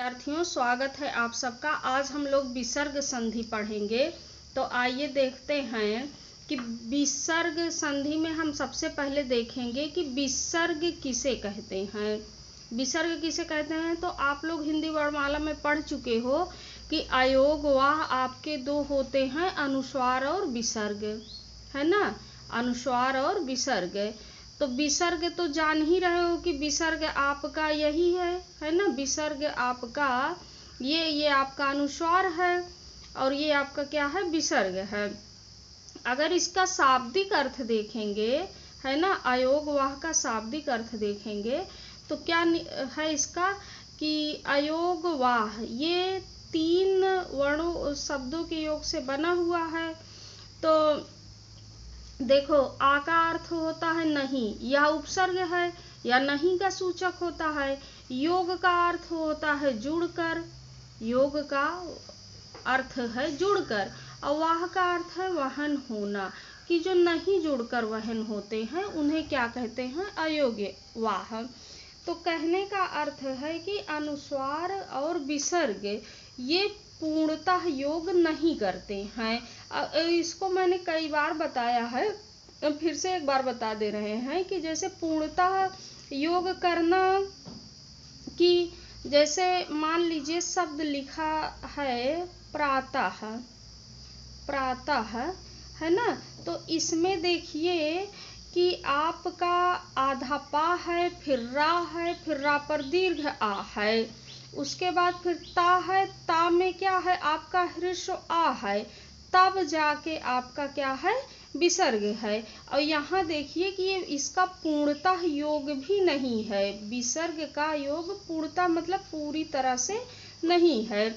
विद्यार्थियों, स्वागत है आप सबका। आज हम लोग विसर्ग संधि पढ़ेंगे। तो आइए देखते हैं कि विसर्ग संधि में हम सबसे पहले देखेंगे कि विसर्ग किसे कहते हैं। विसर्ग किसे कहते हैं तो आप लोग हिंदी वर्णमाला में पढ़ चुके हो कि अयोग वाह आपके दो होते हैं, अनुस्वार और विसर्ग, है ना। अनुस्वार और विसर्ग। तो विसर्ग तो जान ही रहे हो कि विसर्ग आपका यही है ना। विसर्ग आपका ये आपका अनुस्वार है और ये आपका क्या है, विसर्ग है। अगर इसका शाब्दिक अर्थ देखेंगे, है ना, अयोग वाह का शाब्दिक अर्थ देखेंगे तो क्या है इसका कि अयोग वाह ये तीन वर्णों शब्दों के योग से बना हुआ है। तो देखो, आ का अर्थ होता है नहीं, यह उपसर्ग है या नहीं का सूचक होता है। योग का अर्थ होता है जुड़कर, योग का अर्थ है जुड़कर, और वाह का अर्थ है वहन होना, कि जो नहीं जुड़कर वहन होते हैं उन्हें क्या कहते हैं, अयोग्य वाह। तो कहने का अर्थ है कि अनुस्वार और विसर्ग ये पूर्णतः योग नहीं करते हैं। इसको मैंने कई बार बताया है, फिर से एक बार बता दे रहे हैं कि जैसे पूर्णतः योग करना, कि जैसे मान लीजिए शब्द लिखा है प्रातः, प्रातः, है ना। तो इसमें देखिए कि आपका आधा पा है, फिर रा पर दीर्घ आ है, उसके बाद फिर ता है, ता में क्या है आपका ह्रस्व आ है, तब जाके आपका क्या है, विसर्ग है। और यहाँ देखिए कि ये इसका पूर्णतः योग भी नहीं है। विसर्ग का योग पूर्णतः मतलब पूरी तरह से नहीं है।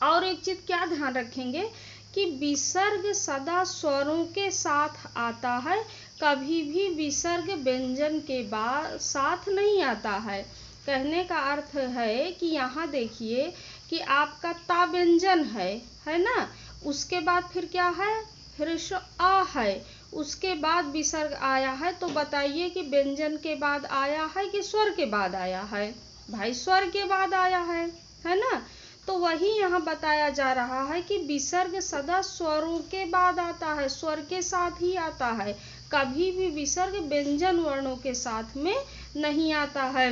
और एक चीज क्या ध्यान रखेंगे कि विसर्ग सदा स्वरों के साथ आता है, कभी भी विसर्ग व्यंजन के बाद साथ नहीं आता है। कहने का अर्थ है कि यहाँ देखिए कि आपका ता व्यंजन है ना, उसके बाद फिर क्या है, ह्रस्व आ है, उसके बाद विसर्ग आया है। तो बताइए कि व्यंजन के बाद आया है कि स्वर के बाद आया है, भाई स्वर के बाद आया है ना। तो वही यहाँ बताया जा रहा है कि विसर्ग सदा स्वरों के बाद आता है, स्वर के साथ ही आता है, कभी भी विसर्ग व्यंजन वर्णों के साथ में नहीं आता है।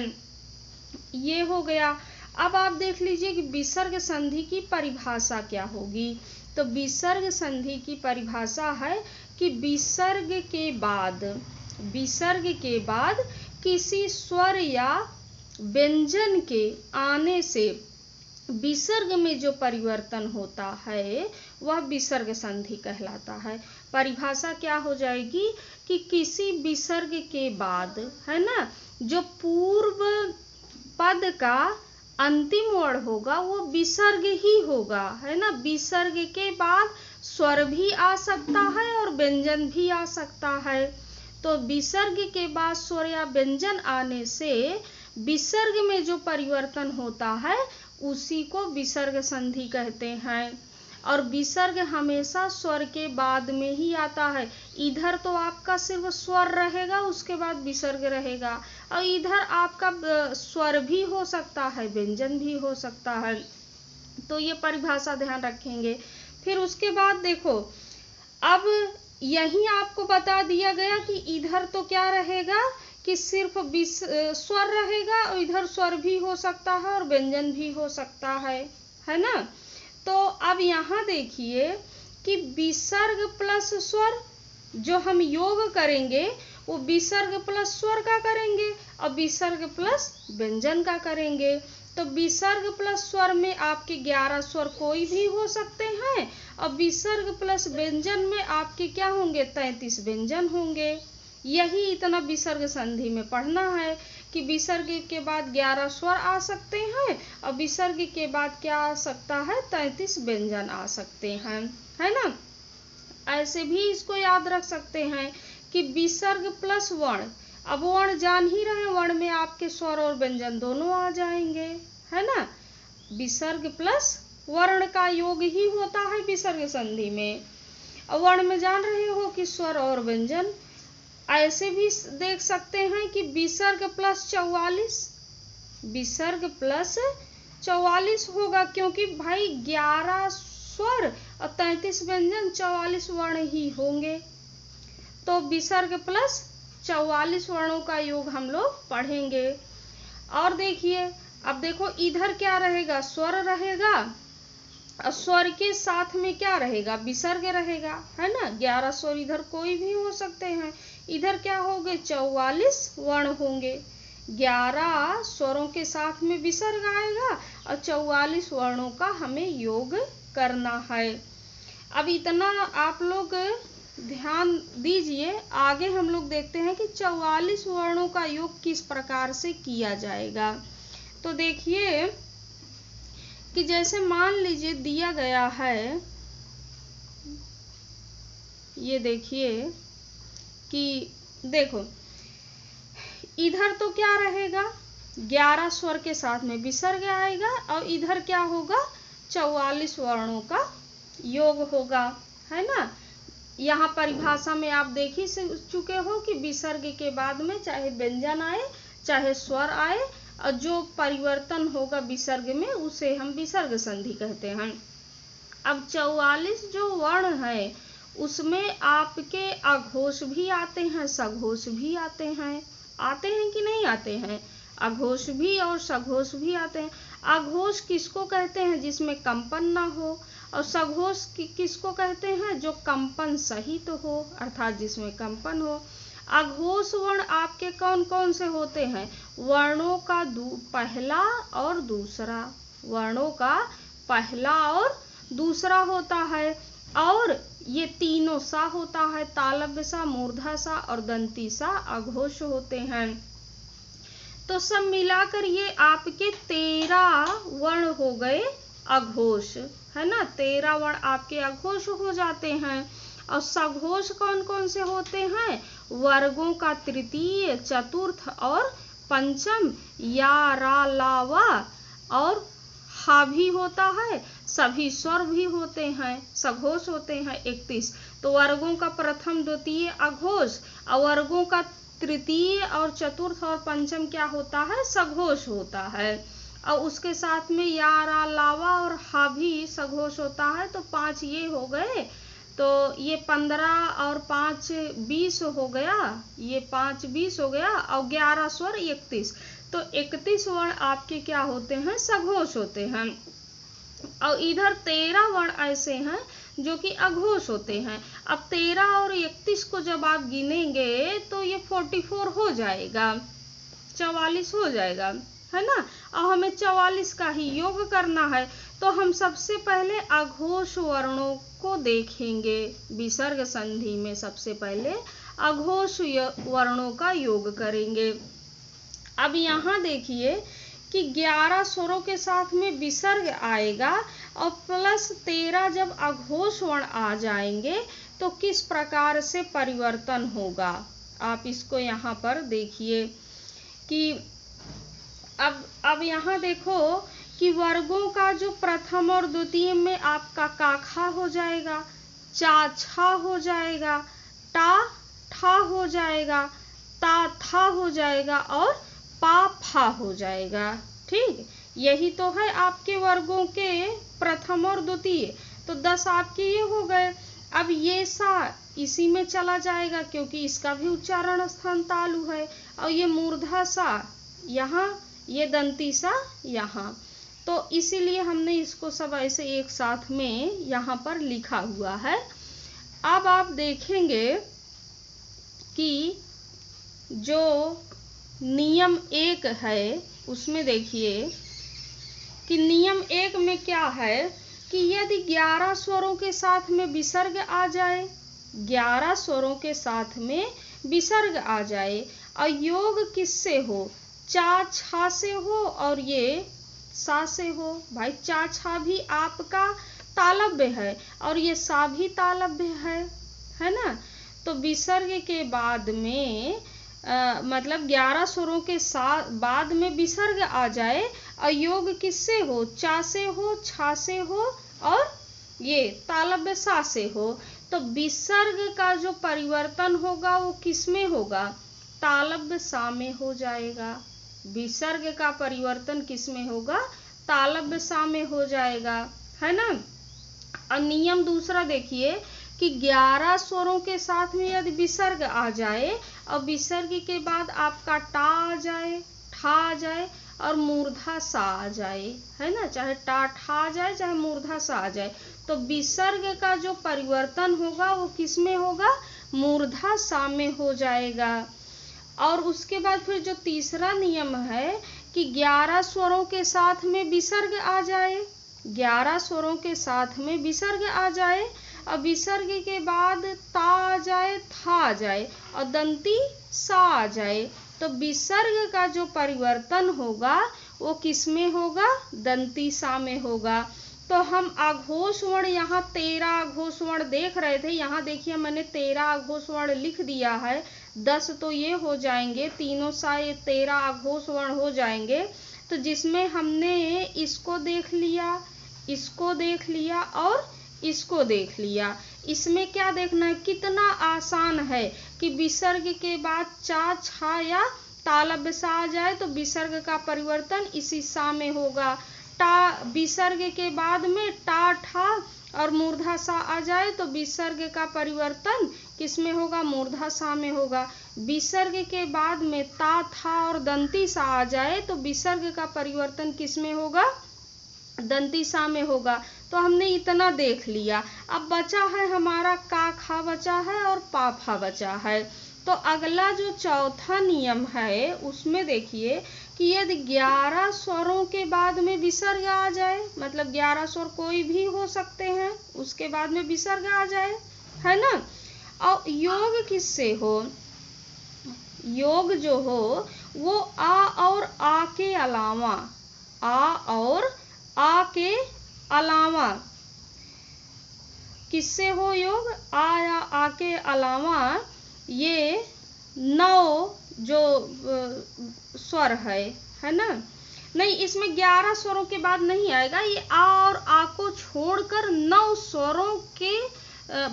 ये हो गया। अब आप देख लीजिए कि विसर्ग संधि की परिभाषा क्या होगी। तो विसर्ग संधि की परिभाषा है कि विसर्ग के बाद किसी स्वर या व्यंजन के आने से विसर्ग में जो परिवर्तन होता है वह विसर्ग संधि कहलाता है। परिभाषा क्या हो जाएगी कि किसी विसर्ग के बाद, है ना, जो पूर्व पद का अंतिम वर्ण होगा वो विसर्ग ही होगा, है ना। विसर्ग के बाद स्वर भी आ सकता है और व्यंजन भी आ सकता है। तो विसर्ग के बाद स्वर या व्यंजन आने से विसर्ग में जो परिवर्तन होता है उसी को विसर्ग संधि कहते हैं। और विसर्ग हमेशा स्वर के बाद में ही आता है। इधर तो आपका सिर्फ स्वर रहेगा, उसके बाद विसर्ग रहेगा, और इधर आपका स्वर भी हो सकता है, व्यंजन भी हो सकता है। तो ये परिभाषा ध्यान रखेंगे। फिर उसके बाद देखो, अब यही आपको बता दिया गया कि इधर तो क्या रहेगा कि सिर्फ स्वर रहेगा, और इधर स्वर भी हो सकता है और व्यंजन भी हो सकता है ना। तो अब यहाँ देखिए कि विसर्ग प्लस स्वर जो हम योग करेंगे वो विसर्ग प्लस स्वर का करेंगे और विसर्ग प्लस व्यंजन का करेंगे। तो विसर्ग प्लस स्वर में आपके 11 स्वर कोई भी हो सकते हैं, और विसर्ग प्लस व्यंजन में आपके क्या होंगे, 33 व्यंजन होंगे। यही इतना विसर्ग संधि में पढ़ना है कि विसर्ग के बाद 11 स्वर आ सकते हैं और विसर्ग के बाद क्या आ सकता है, 33 व्यंजन आ सकते हैं, है ना। ऐसे भी इसको याद रख सकते हैं कि विसर्ग प्लस वर्ण, अब वर्ण जान ही रहे, वर्ण में आपके स्वर और व्यंजन दोनों आ जाएंगे, है ना। विसर्ग प्लस वर्ण का योग ही होता है विसर्ग संधि में। और वर्ण में जान रहे हो कि स्वर और व्यंजन। ऐसे भी देख सकते हैं कि विसर्ग प्लस 44, विसर्ग प्लस 44 होगा, क्योंकि भाई 11 स्वर और 33 व्यंजन, 44 वर्ण ही होंगे। तो विसर्ग प्लस 44 वर्णों का योग हम लोग पढ़ेंगे। और देखिए, अब देखो इधर क्या रहेगा, स्वर रहेगा, और स्वर के साथ में क्या रहेगा, विसर्ग रहेगा, है ना। 11 स्वर इधर कोई भी हो सकते हैं। इधर क्या होंगे, 44 वर्ण होंगे। 11 स्वरों के साथ में विसर्ग आएगा और 44 वर्णों का हमें योग करना है। अब इतना आप लोग ध्यान दीजिए, आगे हम लोग देखते हैं कि 44 वर्णों का योग किस प्रकार से किया जाएगा। तो देखिए कि जैसे मान लीजिए दिया गया है, ये देखिए कि देखो इधर तो क्या रहेगा, 11 स्वर के साथ में विसर्ग आएगा और इधर क्या होगा, 44 वर्णों का योग होगा, है ना। यहाँ परिभाषा में आप देख ही चुके हो कि विसर्ग के बाद में चाहे व्यंजन आए चाहे स्वर आए, और जो परिवर्तन होगा विसर्ग में उसे हम विसर्ग संधि कहते हैं। अब 44 जो वर्ण है उसमें आपके अघोष भी आते हैं, सघोष भी आते हैं। आते हैं कि नहीं आते हैं, अघोष भी और सघोष भी आते हैं। अघोष किसको कहते हैं, जिसमें कंपन ना हो, और सघोष किसको कहते हैं, जो कंपन सहित हो, अर्थात जिसमें कंपन हो। अघोष वर्ण आपके कौन कौन से होते हैं, वर्णों का पहला और दूसरा, वर्णों का पहला और दूसरा होता है, और ये तीनों सा होता है, तालव्य सा, मूर्धा सा और दंती सा अघोष होते हैं। तो सब मिलाकर ये आपके 13 वर्ण हो गए अघोष, है ना। 13 वर्ण आपके अघोष हो जाते हैं। और सघोष कौन कौन से होते हैं, वर्गों का तृतीय, चतुर्थ और पंचम, या, रा, ला, वा और हा भी होता है, सभी स्वर भी होते हैं, सघोष होते हैं 31। तो वर्गों का प्रथम द्वितीय अघोष, और वर्गों का तृतीय और चतुर्थ और पंचम क्या होता है, सघोष होता है। और उसके साथ में या, रा, लावा और हा भी सघोष होता है। तो 5 ये हो गए, तो ये 15 और 5 20 हो गया, ये 5 20 हो गया, और 11 स्वर 31। तो 31 वर्ण आपके क्या होते हैं, सघोष होते हैं। और इधर 13 वर्ण ऐसे हैं जो कि अघोष होते हैं। अब 13 और 31 को जब आप गिनेंगे तो ये 44 हो जाएगा, 44 हो जाएगा, है ना। और हमें 44 का ही योग करना है। तो हम सबसे पहले अघोष वर्णों को देखेंगे, विसर्ग संधि में सबसे पहले अघोष वर्णों का योग करेंगे। अब यहाँ देखिए कि 11 स्वरों के साथ में विसर्ग आएगा और प्लस 13 जब अघोष वर्ण आ जाएंगे तो किस प्रकार से परिवर्तन होगा, आप इसको यहाँ पर देखिए कि अब यहाँ देखो कि वर्गों का जो प्रथम और द्वितीय में आपका काखा हो जाएगा, चा छा हो जाएगा, टा ठा हो जाएगा, ता था हो जाएगा और पा फा हो जाएगा। ठीक, यही तो है आपके वर्गों के प्रथम और द्वितीय। तो 10 आपके ये हो गए। अब ये सा इसी में चला जाएगा क्योंकि इसका भी उच्चारण स्थान तालु है, और ये मूर्धा सा यहाँ, ये दंती सा यहाँ। तो इसीलिए हमने इसको सब ऐसे एक साथ में यहाँ पर लिखा हुआ है। अब आप देखेंगे कि जो नियम 1 है उसमें देखिए कि नियम 1 में क्या है कि यदि 11 स्वरों के साथ में विसर्ग आ जाए, 11 स्वरों के साथ में विसर्ग आ जाए और योग किससे हो, चा छा से हो और ये सा से हो। भाई चा छा भी आपका तालव्य है और ये सा भी तालव्य है ना। तो विसर्ग के बाद में मतलब 11 स्वरों के साथ बाद में विसर्ग आ जाए और योग किससे हो, चा से हो, छा से हो और ये तालव्य सा से हो। तो विसर्ग का जो परिवर्तन होगा वो किस में होगा, तालव्य सा में हो जाएगा। विसर्ग का परिवर्तन किस में होगा, तालव्य सा में हो जाएगा, है ना। और नियम दूसरा देखिए कि 11 स्वरों के साथ में यदि विसर्ग आ जाए और विसर्ग के बाद आपका टा आ जाए, ठा आ जाए और मूर्धा सा आ जाए, है ना, चाहे टा ठा आ जाए चाहे मूर्धा सा आ जाए, तो विसर्ग का जो परिवर्तन होगा वो किस में होगा, मूर्धा सा में हो जाएगा। और उसके बाद फिर जो तीसरा नियम है कि 11 स्वरों के साथ में विसर्ग आ जाए, 11 स्वरों के साथ में विसर्ग आ जाए और विसर्ग के बाद ता आ जाए, था आ जाए और दंती सा आ जाए, तो विसर्ग का जो परिवर्तन होगा वो किस में होगा, दंती सा में होगा। तो हम आघोष वर्ण यहाँ 13 आघोष वर्ण देख रहे थे, यहाँ देखिए मैंने 13 आघोष वर्ण लिख दिया है, 10 तो ये हो जाएंगे, तीनों सा ये 13 आघोष वर्ण हो जाएंगे। तो जिसमें हमने इसको देख लिया, इसको देख लिया और इसको देख लिया, इसमें क्या देखना है, कितना आसान है कि विसर्ग के बाद चा छा या तालव्य सा आ जाए तो विसर्ग का परिवर्तन इसी सा में होगा। टा विसर्ग के बाद में टा ठा और मूर्धा सा आ जाए तो विसर्ग का परिवर्तन किस में होगा, मूर्धा सा में होगा। विसर्ग के बाद में ता था और दंती सा आ जाए तो विसर्ग का परिवर्तन किस में होगा, दंती सा में होगा। तो हमने इतना देख लिया। अब बचा है हमारा का खा बचा है और पा फा बचा है। तो अगला जो चौथा नियम है उसमें देखिए कि यदि 11 स्वरों के बाद में विसर्ग आ जाए, मतलब 11 स्वर कोई भी हो सकते हैं, उसके बाद में विसर्ग आ जाए, है ना। और योग किससे हो, योग जो हो वो आ और आ के अलावा, आ और आ के अलावा किससे हो योग, आ या आ के अलावा ये 9 जो स्वर है ना, नहीं इसमें 11 स्वरों के बाद नहीं आएगा, ये आ और आ को छोड़कर 9 स्वरों के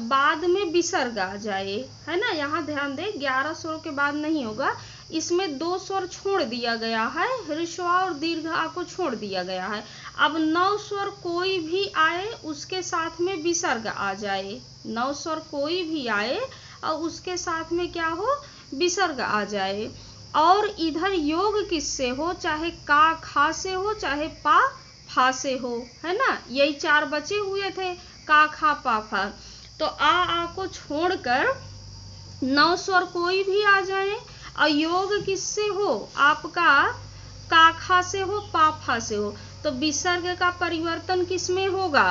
बाद में विसर्ग आ जाए, है ना। यहाँ ध्यान दें 11 स्वरों के बाद नहीं होगा, इसमें 2 स्वर छोड़ दिया गया है, ह्रस्व और दीर्घ आ को छोड़ दिया गया है। अब 9 स्वर कोई भी आए उसके साथ में विसर्ग आ जाए, 9 स्वर कोई भी आए और उसके साथ में क्या हो, विसर्ग आ जाए। और इधर योग किससे हो, चाहे का खा से हो चाहे पा फा से हो, है ना, यही 4 बचे हुए थे, का खा पा फा। तो आ को छोड़कर 9 स्वर कोई भी आ जाए और योग किससे हो, आपका का खा से हो पा फा से हो, तो विसर्ग का परिवर्तन किसमें होगा,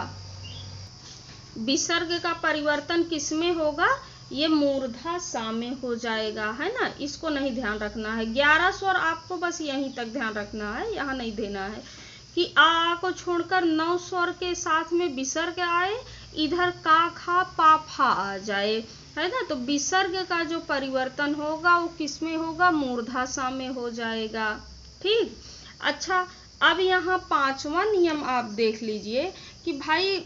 विसर्ग का परिवर्तन किसमें होगा, ये मूर्धा सा में हो जाएगा, है ना। इसको नहीं ध्यान रखना है, 11 स्वर आपको बस यहीं तक ध्यान रखना है, यहाँ नहीं देना है कि आ को छोड़कर 9 स्वर के साथ में विसर्ग आए, इधर का खा पा फा आ जाए, है ना। तो विसर्ग का जो परिवर्तन होगा वो किसमें होगा, मूर्धा सा में हो जाएगा, ठीक। अच्छा, अब यहाँ 5वां नियम आप देख लीजिए कि भाई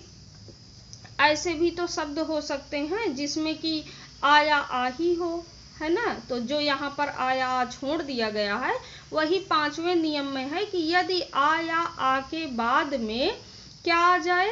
ऐसे भी तो शब्द हो सकते हैं जिसमें कि आया आ ही हो, है ना। तो जो यहाँ पर आया आ छोड़ दिया गया है वही 5वें नियम में है कि यदि आया आ के बाद में क्या आ जाए,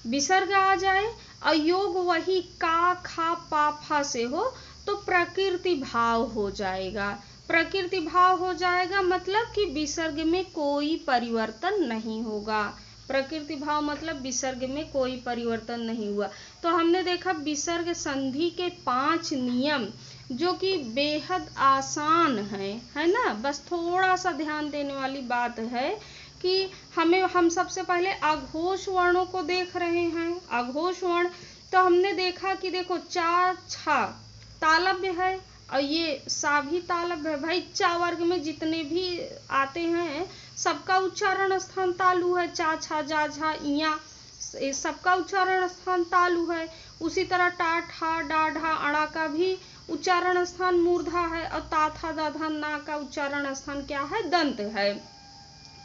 विसर्ग आ जाए और योग वही का खा पा फा से हो तो प्रकृति भाव हो जाएगा, प्रकृति भाव हो जाएगा, मतलब कि विसर्ग में कोई परिवर्तन नहीं होगा, प्रकृति भाव मतलब विसर्ग में कोई परिवर्तन नहीं हुआ। तो हमने देखा विसर्ग संधि के 5 नियम जो कि बेहद आसान है ना। बस थोड़ा सा ध्यान देने वाली बात है कि हम सबसे पहले आघोष वर्णों को देख रहे हैं। आघोष वर्ण तो हमने देखा कि देखो चा छा तालव्य है और ये सा भी तालव्य है। भाई चा वर्ग में जितने भी आते हैं सबका उच्चारण स्थान तालु है, चा छा जा झा इया सबका उच्चारण स्थान तालु है। उसी तरह टा ठा डा ढा अड़ा का भी उच्चारण स्थान मूर्धा है और ता था दा धा ना का उच्चारण स्थान क्या है, दंत है।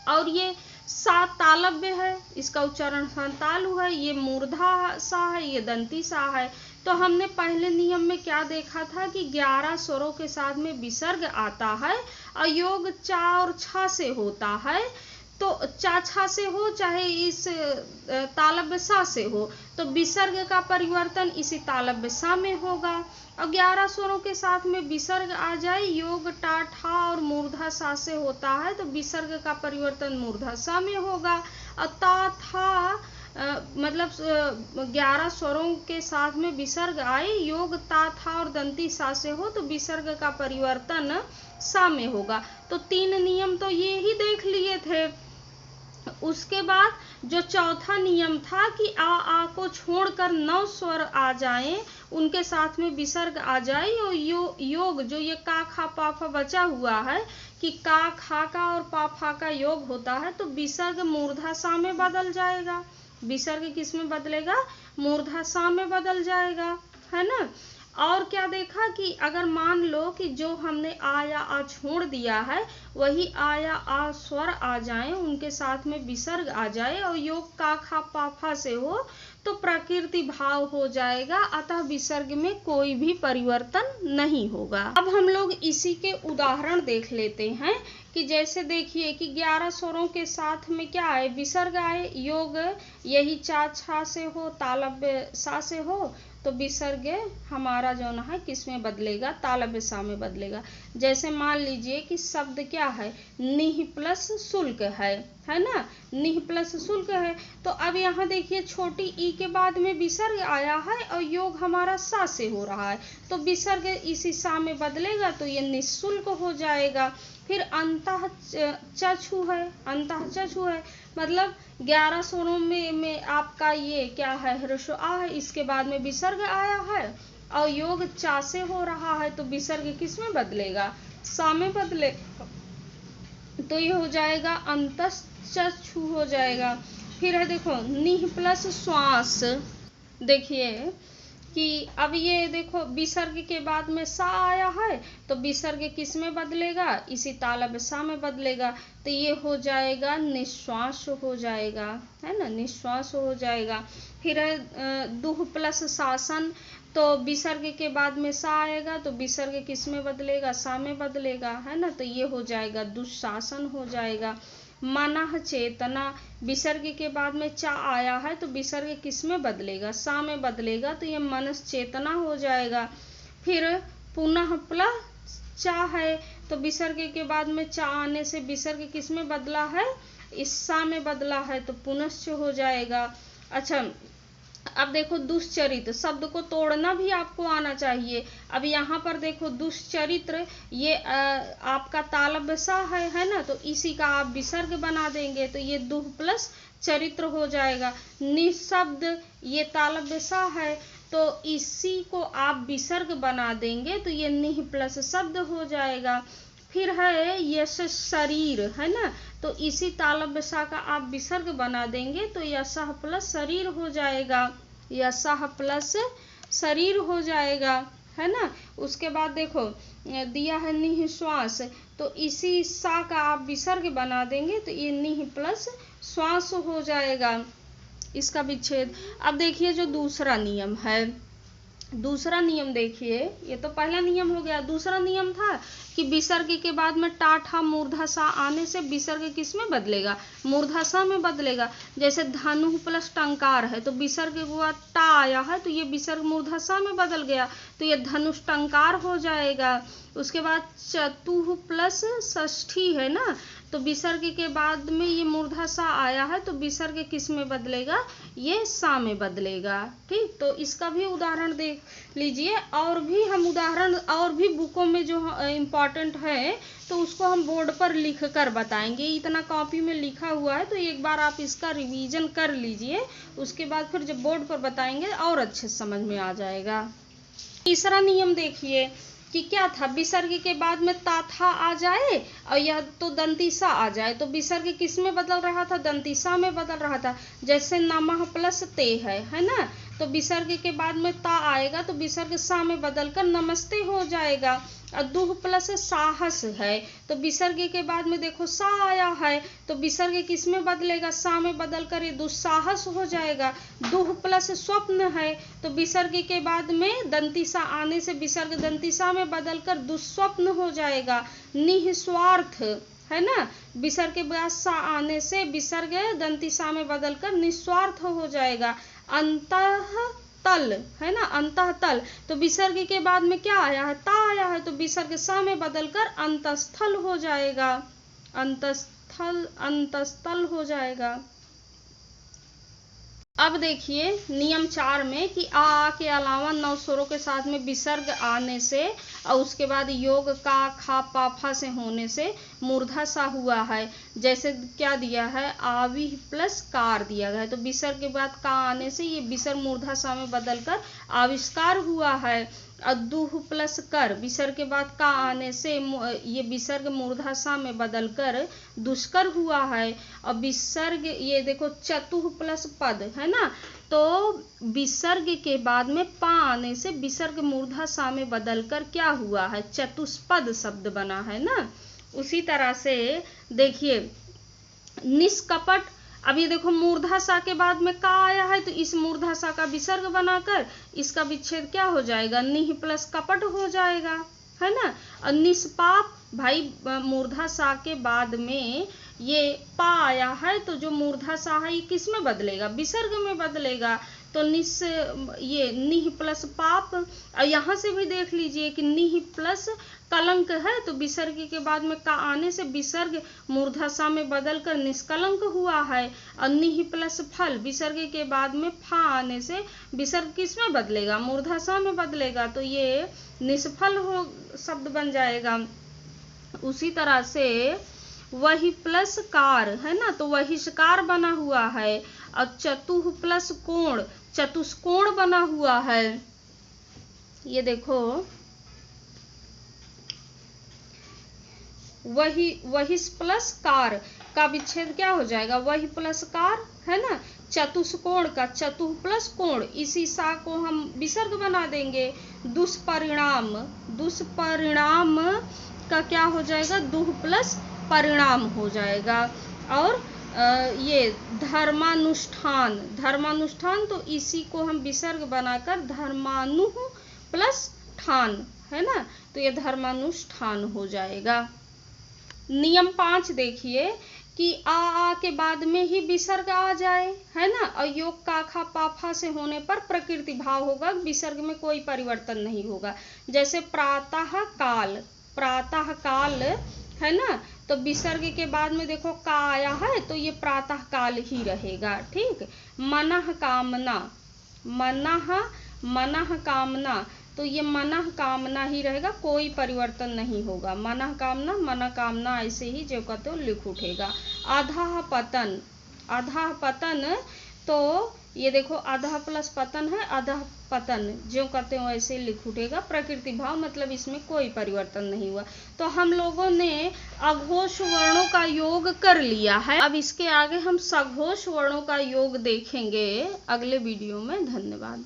और ये सा तालव्य है, इसका उच्चारण स्थान तालु है, ये मूर्धा सा है, ये दंती सा है। तो हमने पहले नियम में क्या देखा था कि 11 स्वरों के साथ में विसर्ग आता है और योग चा और छा से होता है। तो चाछा से हो चाहे इस तालव्य सा से हो, तो विसर्ग का परिवर्तन इसी तालव्य सा में होगा। और 11 स्वरों के साथ में विसर्ग आ जाए, योग टा ठा और मूर्धा सा से होता है, तो विसर्ग का परिवर्तन मूर्धा सा में होगा। और ता था मतलब 11 स्वरों के साथ में विसर्ग आए, योग ता था और दंती सा से हो, तो विसर्ग का परिवर्तन सा में होगा। तो 3 नियम तो ये ही देख लिए थे। उसके बाद जो चौथा नियम था कि आ को छोड़कर 9 स्वर आ जाएं, उनके साथ में विसर्ग आ जाए, और योग जो ये का खा पा फा बचा हुआ है कि का खा का और पा फा का योग होता है, तो विसर्ग मूर्धा सा में बदल जाएगा। विसर्ग किस में बदलेगा? मूर्धा सा में बदल जाएगा, है ना। और क्या देखा कि अगर मान लो कि जो हमने आ या आ छोड़ दिया है, वही आ या आ स्वर आ जाए, उनके साथ में विसर्ग आ जाए और योग का खा पा फा से हो, तो प्रकृति भाव हो जाएगा, अतः विसर्ग में कोई भी परिवर्तन नहीं होगा। अब हम लोग इसी के उदाहरण देख लेते हैं कि जैसे देखिए कि 11 स्वरों के साथ में क्या आए? विसर्ग आए, योग यही चा छा से हो, तालव्य सा से हो, तो विसर्ग हमारा जो है किस में बदलेगा? तालव्य सा में बदलेगा। जैसे मान लीजिए कि शब्द क्या है? निह प्लस शुल्क है ना। निह प्लस शुल्क है, तो अब यहाँ देखिए छोटी ई के बाद में विसर्ग आया है और योग हमारा सा से हो रहा है, तो विसर्ग इसी सा में बदलेगा, तो ये निःशुल्क हो जाएगा। फिर अंतः चक्षु है, अंतः चक्षु है, मतलब 11 स्वरों में आपका ये क्या है? ह्रस्व आ है, इसके बाद में विसर्ग आया है और योग चा से हो रहा है, तो विसर्ग किस में बदलेगा? सा में बदलेगा, तो ये हो जाएगा अंतश्चक्षु हो जाएगा। फिर है देखो निह प्लस श्वास, देखिए कि अब ये देखो विसर्ग के बाद में सा आया है, तो विसर्ग किस में बदलेगा? इसी तालव्य सा में बदलेगा, तो ये हो जाएगा निश्वास हो जाएगा, है ना, निश्वास हो जाएगा। फिर है दुह प्लस शासन, तो विसर्ग के बाद में सा आएगा, तो विसर्ग किस में बदलेगा? सा में बदलेगा, है ना, तो ये हो जाएगा दुशासन हो जाएगा। मनः चेतना, विसर्ग के बाद में चा आया है, तो विसर्ग किस में बदलेगा? सा में बदलेगा, तो ये मनस चेतना हो जाएगा। फिर पुनः प्लस चा है, तो विसर्ग के बाद में चा आने से विसर्ग किस में बदला है? इस सा में बदला है, तो पुनश्च हो जाएगा। अच्छा, अब देखो दुष्चरित्र, शब्द को तोड़ना भी आपको आना चाहिए। अब यहाँ पर देखो दुष्चरित्र, ये आपका तालव्य सा है ना, तो इसी का आप विसर्ग बना देंगे, तो ये दुह प्लस चरित्र हो जाएगा। निशब्द, ये तालव्य सा है, तो इसी को आप विसर्ग बना देंगे, तो ये निह प्लस शब्द हो जाएगा। फिर है यश शरीर, है ना, तो इसी तालव्य सा का आप विसर्ग बना देंगे, तो यशः प्लस शरीर हो जाएगा, यशः प्लस शरीर हो जाएगा, है ना। उसके बाद देखो दिया है निःश्वास, तो इसी सा का आप विसर्ग बना देंगे, तो ये निह प्लस श्वास हो जाएगा, इसका विच्छेद। अब देखिए जो दूसरा नियम है, दूसरा नियम देखिए, ये तो पहला नियम हो गया। दूसरा नियम था कि विसर्ग के बाद में टा ठा मूर्धा सा आने से विसर्ग किस में बदलेगा? मूर्धा सा में बदलेगा। जैसे धनु प्लस टंकार है, तो विसर्ग के बाद टा आया है, तो ये विसर्ग मूर्धा सा में बदल गया, तो ये धनुष टंकार हो जाएगा। उसके बाद चतुः प्लस षष्ठी है ना, तो विसर्ग के बाद में ये मूर्धा सा आया है, तो विसर्ग किस में बदलेगा? ये सा में बदलेगा। ठीक, तो इसका भी उदाहरण देख लीजिए। और भी हम उदाहरण और भी बुकों में जो इम्पोर्टेंट है, तो उसको हम बोर्ड पर लिख कर बताएंगे। इतना कॉपी में लिखा हुआ है, तो एक बार आप इसका रिवीजन कर लीजिए, उसके बाद फिर जब बोर्ड पर बताएंगे और अच्छे समझ में आ जाएगा। तीसरा नियम देखिए कि क्या था? विसर्ग के बाद में ता था आ जाए और यह तो दंती सा आ जाए, तो विसर्ग किस में बदल रहा था? दंती सा में बदल रहा था। जैसे नमः प्लस ते है ना, तो विसर्ग के बाद में ता आएगा, तो विसर्ग सा में बदलकर नमस्ते हो जाएगा। और दुह प्लस साहस है, तो विसर्ग के बाद में देखो सा आया है, तो विसर्ग किस में बदलेगा? सा में बदलकर ये दुस्साहस हो जाएगा। दुह प्लस स्वप्न है, तो विसर्ग के बाद में दंती सा आने से विसर्ग दंती सा में बदलकर दुस्वप्न हो जाएगा। निःस्वार्थ है ना। विसर्ग के बाद सा आने से विसर्ग दंती सा में बदलकर निस्वार्थ हो जाएगा। अंतः तल, है ना, अंतः तल, तो विसर्ग के बाद में क्या आया है, ता आया है, तो विसर्ग सा में बदलकर अंतस्थल हो जाएगा, अंतस्थल, अंतस्थल हो जाएगा। अब देखिए नियम 4 में कि आ के अलावा 9 स्वरों के साथ में विसर्ग आने से और उसके बाद योग का खा पा फा से होने से मूर्धा सा हुआ है। जैसे क्या दिया है, आवि प्लस कार दिया गया है, तो विसर्ग के बाद का आने से ये विसर्ग मूर्धा सा में बदलकर आविष्कार हुआ है। दुह प्लस कर, विसर्ग के बाद का आने से ये विसर्ग मूर्धा सा में बदलकर दुष्कर हुआ है। और विसर्ग ये देखो चतुह प्लस पद, है ना, तो विसर्ग के बाद में पा आने से विसर्ग मूर्धा सा में बदलकर क्या हुआ है, चतुष्पद शब्द बना है ना। उसी तरह से देखिए निष्कपट, अब ये देखो मूर्धा सा के बाद में का आया है, तो इस मूर्धा सा का विसर्ग बनाकर इसका विच्छेद क्या हो जाएगा, निह प्लस कपट हो जाएगा, है ना। और निष्पाप, भाई मूर्धा सा के बाद में ये पा आया है, तो जो मूर्धा सा है ये किस में बदलेगा, विसर्ग में बदलेगा, तो ये निह प्लस पाप। और यहाँ से भी देख लीजिए कि निह प्लस कलंक है, तो विसर्ग के बाद में का आने से विसर्ग मूर्धा सा में बदलकर निष्कलंक हुआ है। और निह प्लस फल, विसर्ग के बाद में फा आने से विसर्ग किस में बदलेगा, मूर्धा सा में बदलेगा, तो ये निष्फल हो शब्द बन जाएगा। उसी तरह से वही प्लस कार, है ना, तो वहिष्कार बना हुआ है। और चतुह प्लस कोण, चतुष्कोण बना हुआ है। ये देखो वही प्लस कार का विच्छेद क्या हो जाएगा, वही प्लस कार, है ना, चतुष्कोण का चतुः प्लस कोण, इसी सा को हम विसर्ग बना देंगे। दुष्परिणाम, दुष्परिणाम का क्या हो जाएगा, दुह प्लस परिणाम हो जाएगा। और ये धर्मानुष्ठान, धर्मानुष्ठान, तो इसी को हम विसर्ग बनाकर धर्मानु प्लस ठान, है ना, तो ये धर्मानुष्ठान हो जाएगा। नियम 5 देखिए कि आ के बाद में ही विसर्ग आ जाए, है ना, और योग का खा पाफा से होने पर प्रकृति भाव होगा, विसर्ग में कोई परिवर्तन नहीं होगा। जैसे प्रातः काल, प्रातः काल, है ना, तो विसर्ग के बाद में देखो का आया है, तो ये प्रातः काल ही रहेगा, ठीक। मनः कामना, मनः कामना, तो ये मनः कामना ही रहेगा, कोई परिवर्तन नहीं होगा। मनः कामना ऐसे ही जो कहते हो लिख उठेगा। अधः पतन, अधः पतन, तो ये देखो अधः प्लस पतन है, अधः पतन जो कहते हो ऐसे लिख उठेगा। प्रकृति भाव मतलब इसमें कोई परिवर्तन नहीं हुआ। तो हम लोगों ने अघोष वर्णों का योग कर लिया है। अब इसके आगे हम सघोष वर्णों का योग देखेंगे अगले वीडियो में। धन्यवाद।